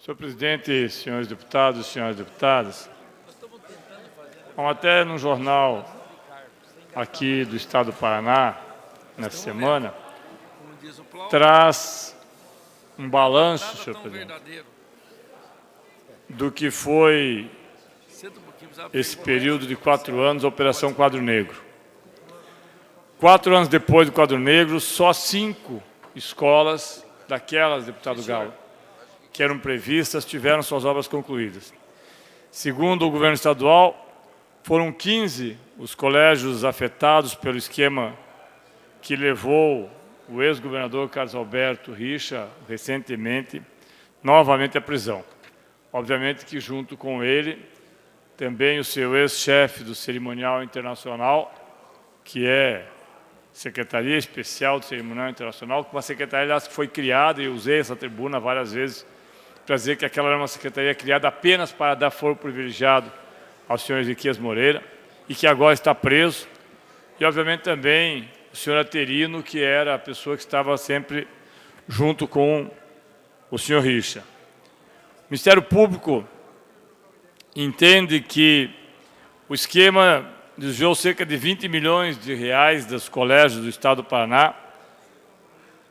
Senhor presidente, senhores deputados e senhoras deputadas, até no jornal aqui do Estado do Paraná, nessa semana, traz um balanço, senhor presidente, do que foi esse período de 4 anos, a Operação Quadro Negro. 4 anos depois do Quadro Negro, só 5 escolas daquelas, deputado Galo, que eram previstas, tiveram suas obras concluídas. Segundo o governo estadual, foram 15 os colégios afetados pelo esquema que levou o ex-governador Carlos Alberto Richa, recentemente, novamente à prisão. Obviamente que, junto com ele, também o seu ex-chefe do Cerimonial Internacional, que é Secretaria Especial do Cerimonial Internacional, uma secretaria, aliás, que foi criada, e eu usei essa tribuna várias vezes, para dizer que aquela era uma secretaria criada apenas para dar foro privilegiado ao senhor Ezequias Moreira, e que agora está preso, e obviamente também o senhor Aterino, que era a pessoa que estava sempre junto com o senhor Richa. O Ministério Público entende que o esquema desviou cerca de 20 milhões de reais dos colégios do Estado do Paraná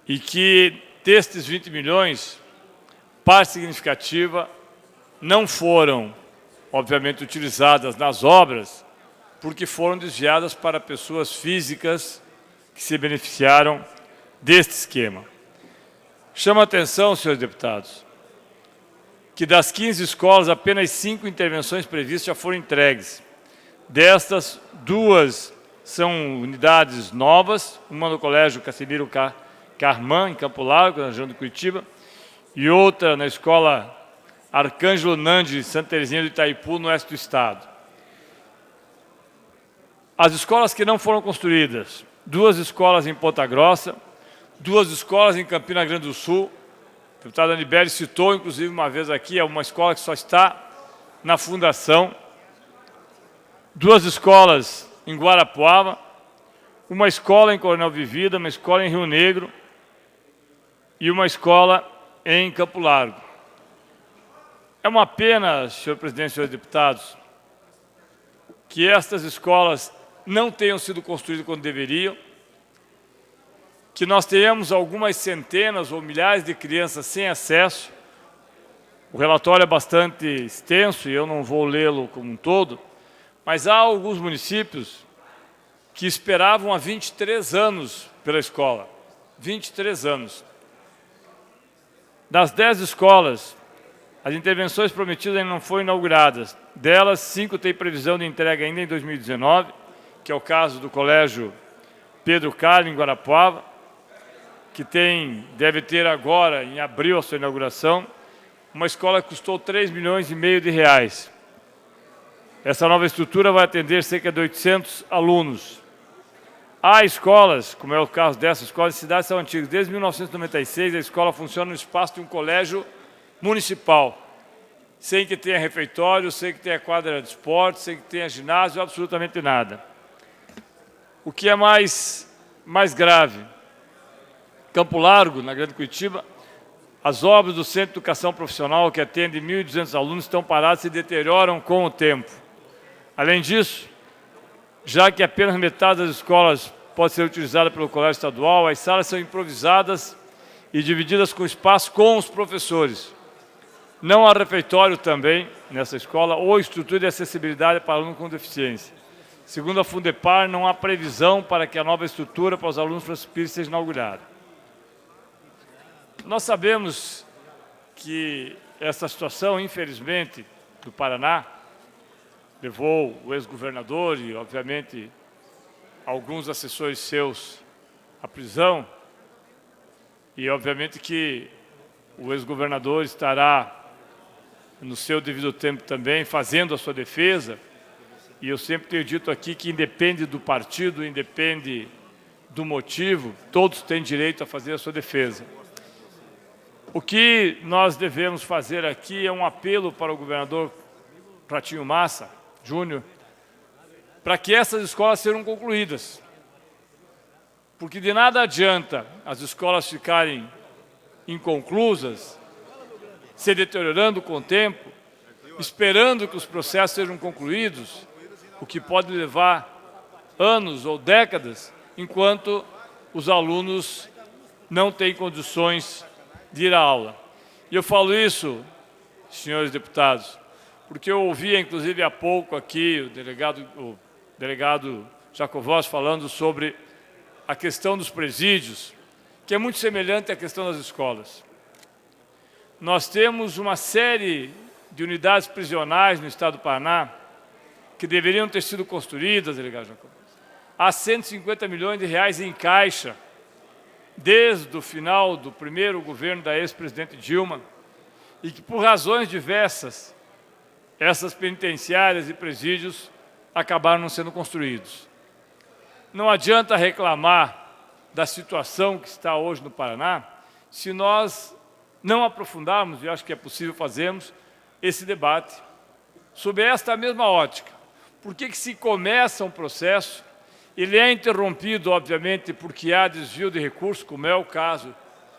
e que destes 20 milhões, parte significativa não foram, obviamente, utilizadas nas obras, porque foram desviadas para pessoas físicas que se beneficiaram deste esquema. Chama a atenção, senhores deputados, que das 15 escolas, apenas 5 intervenções previstas já foram entregues. Destas, 2 são unidades novas, uma no Colégio Casimiro Carmã, em Campo Largo, na região de Curitiba, e outra na Escola Arcângelo Nandi, Santa Terezinha do Itaipu, no oeste do estado. As escolas que não foram construídas, 2 escolas em Ponta Grossa, 2 escolas em Campina Grande do Sul. O deputado Anibeli citou, inclusive, uma vez aqui, é uma escola que só está na fundação. 2 escolas em Guarapuava, uma escola em Coronel Vivida, uma escola em Rio Negro e uma escola em Campo Largo. É uma pena, senhor presidente e senhores deputados, que estas escolas não tenham sido construídas quando deveriam, que nós tenhamos algumas centenas ou milhares de crianças sem acesso. O relatório é bastante extenso e eu não vou lê-lo como um todo, mas há alguns municípios que esperavam há 23 anos pela escola. 23 anos. Das 10 escolas, as intervenções prometidas ainda não foram inauguradas. Delas, 5 têm previsão de entrega ainda em 2019, que é o caso do Colégio Pedro Carlos, em Guarapuava, que deve ter agora, em abril, a sua inauguração, uma escola que custou 3,5 milhões de reais. Essa nova estrutura vai atender cerca de 800 alunos. Há escolas, como é o caso dessas escolas, de cidades são antigas. Desde 1996, a escola funciona no espaço de um colégio municipal, sem que tenha refeitório, sem que tenha quadra de esporte, sem que tenha ginásio, absolutamente nada. O que é mais grave, Campo Largo, na Grande Curitiba, as obras do Centro de Educação Profissional, que atende 1.200 alunos, estão paradas e se deterioram com o tempo. Além disso, já que apenas metade das escolas pode ser utilizada pelo colégio estadual, as salas são improvisadas e divididas com espaço com os professores. Não há refeitório também nessa escola ou estrutura de acessibilidade para alunos com deficiência. Segundo a Fundepar, não há previsão para que a nova estrutura para os alunos transferidos seja inaugurada. Nós sabemos que essa situação, infelizmente, do Paraná, levou o ex-governador e, obviamente, alguns assessores seus à prisão, e, obviamente, que o ex-governador estará, no seu devido tempo também, fazendo a sua defesa, e eu sempre tenho dito aqui que independe do partido, independe do motivo, todos têm direito a fazer a sua defesa. O que nós devemos fazer aqui é um apelo para o governador Ratinho Massa Júnior, para que essas escolas sejam concluídas. Porque de nada adianta as escolas ficarem inconclusas se deteriorando com o tempo, esperando que os processos sejam concluídos, o que pode levar anos ou décadas, enquanto os alunos não têm condições de ir à aula. E eu falo isso, senhores deputados, porque eu ouvi, inclusive, há pouco aqui o delegado Jacovós falando sobre a questão dos presídios, que é muito semelhante à questão das escolas. Nós temos uma série de unidades prisionais no estado do Paraná que deveriam ter sido construídas, delegado Jacovós, há 150 milhões de reais em caixa, desde o final do primeiro governo da ex-presidente Dilma, e que, por razões diversas, essas penitenciárias e presídios acabaram não sendo construídos. Não adianta reclamar da situação que está hoje no Paraná se nós não aprofundarmos, e acho que é possível fazermos, esse debate sob esta mesma ótica. Por que se começa um processo, ele é interrompido, obviamente, porque há desvio de recursos, como é o caso,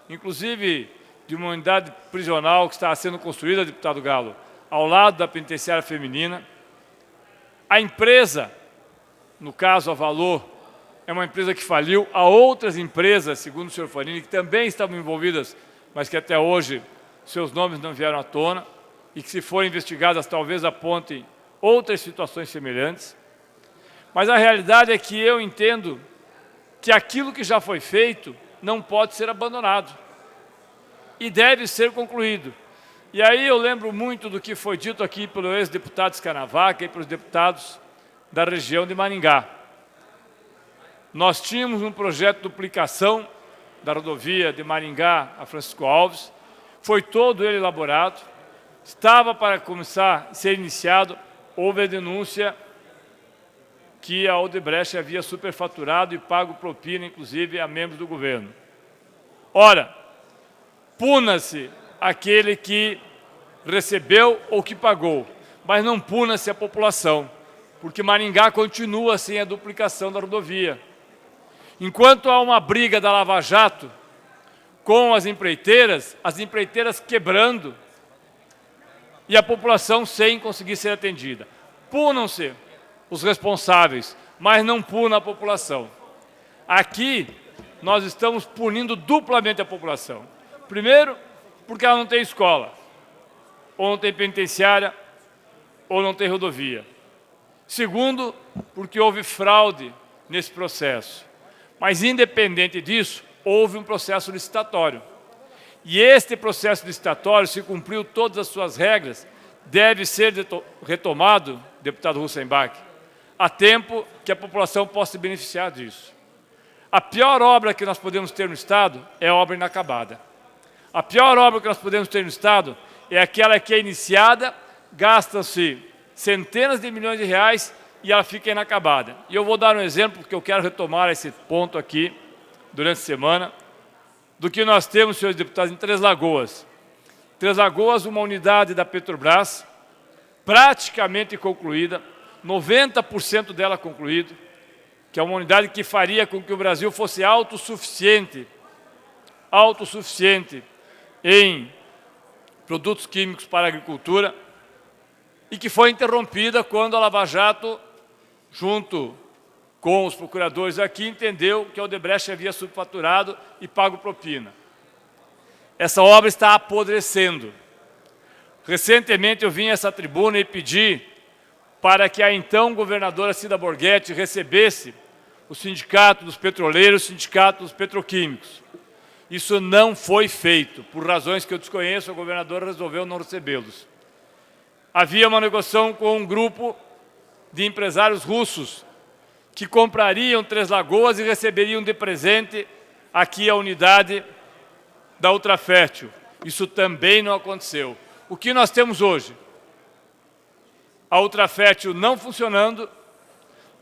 inclusive, de uma unidade prisional que está sendo construída, deputado Galo, ao lado da penitenciária feminina. A empresa, no caso a Valor, é uma empresa que faliu. Há outras empresas, segundo o senhor Fanini, que também estavam envolvidas, mas que até hoje seus nomes não vieram à tona e que, se forem investigadas, talvez apontem outras situações semelhantes. Mas a realidade é que eu entendo que aquilo que já foi feito não pode ser abandonado e deve ser concluído. E aí eu lembro muito do que foi dito aqui pelo ex-deputado Scanavaca e pelos deputados da região de Maringá. Nós tínhamos um projeto de duplicação da rodovia de Maringá a Francisco Alves, foi todo ele elaborado, estava para começar a ser iniciado, houve a denúncia que a Odebrecht havia superfaturado e pago propina, inclusive, a membros do governo. Ora, puna-se aquele que recebeu ou que pagou, mas não puna-se a população, porque Maringá continua sem a duplicação da rodovia. Enquanto há uma briga da Lava Jato com as empreiteiras quebrando e a população sem conseguir ser atendida. Punam-se os responsáveis, mas não punam a população. Aqui, nós estamos punindo duplamente a população. Primeiro, porque ela não tem escola, ou não tem penitenciária, ou não tem rodovia. Segundo, porque houve fraude nesse processo. Mas, independente disso, houve um processo licitatório. E este processo licitatório, se cumpriu todas as suas regras, deve ser retomado, deputado Russenbach, a tempo que a população possa se beneficiar disso. A pior obra que nós podemos ter no Estado é a obra inacabada. A pior obra que nós podemos ter no Estado é aquela que é iniciada, gastam-se centenas de milhões de reais e ela fica inacabada. E eu vou dar um exemplo, porque eu quero retomar esse ponto aqui, durante a semana, do que nós temos, senhores deputados, em Três Lagoas. Três Lagoas, uma unidade da Petrobras, praticamente concluída, 90% dela concluído, que é uma unidade que faria com que o Brasil fosse autossuficiente em produtos químicos para a agricultura, e que foi interrompida quando a Lava Jato, junto com os procuradores aqui, entendeu que a Odebrecht havia subfaturado e pago propina. Essa obra está apodrecendo. Recentemente eu vim a essa tribuna e pedi para que a então governadora Cida Borghetti recebesse o sindicato dos petroleiros, o sindicato dos petroquímicos. Isso não foi feito. Por razões que eu desconheço, a governadora resolveu não recebê-los. Havia uma negociação com um grupo de empresários russos que comprariam Três Lagoas e receberiam de presente aqui a unidade da Ultrafértil. Isso também não aconteceu. O que nós temos hoje? A Ultrafértil não funcionando,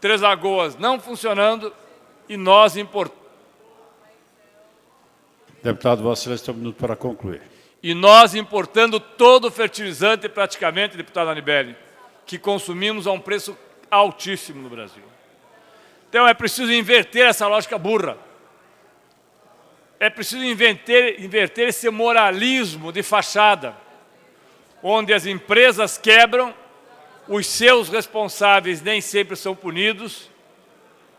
Três Lagoas não funcionando e nós importamos. Deputado, Vossa Excelência tem um minuto para concluir. E nós importando todo o fertilizante, praticamente, deputado Anibele, que consumimos a um preço altíssimo no Brasil. Então é preciso inverter essa lógica burra. É preciso inverter esse moralismo de fachada. onde as empresas quebram, os seus responsáveis nem sempre são punidos,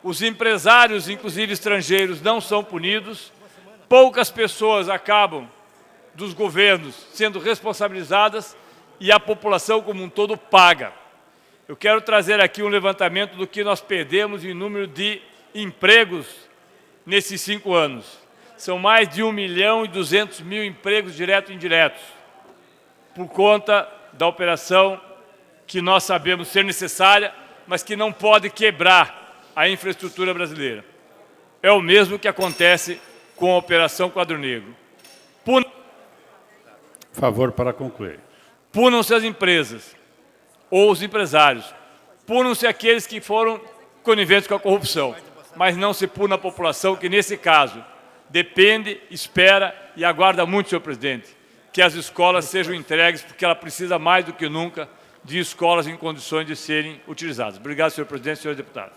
os empresários, inclusive estrangeiros, não são punidos, poucas pessoas acabam dos governos sendo responsabilizadas e a população como um todo paga. Eu quero trazer aqui um levantamento do que nós perdemos em número de empregos nesses 5 anos. São mais de 1.200.000 empregos diretos e indiretos, por conta da operação que nós sabemos ser necessária, mas que não pode quebrar a infraestrutura brasileira. É o mesmo que acontece com a Operação Quadro Negro. Favor para concluir. Punam-se as empresas ou os empresários, punam-se aqueles que foram coniventes com a corrupção, mas não se puna a população que, nesse caso, depende, espera e aguarda muito, senhor presidente, que as escolas sejam entregues, porque ela precisa mais do que nunca de escolas em condições de serem utilizadas. Obrigado, senhor presidente, senhores deputados.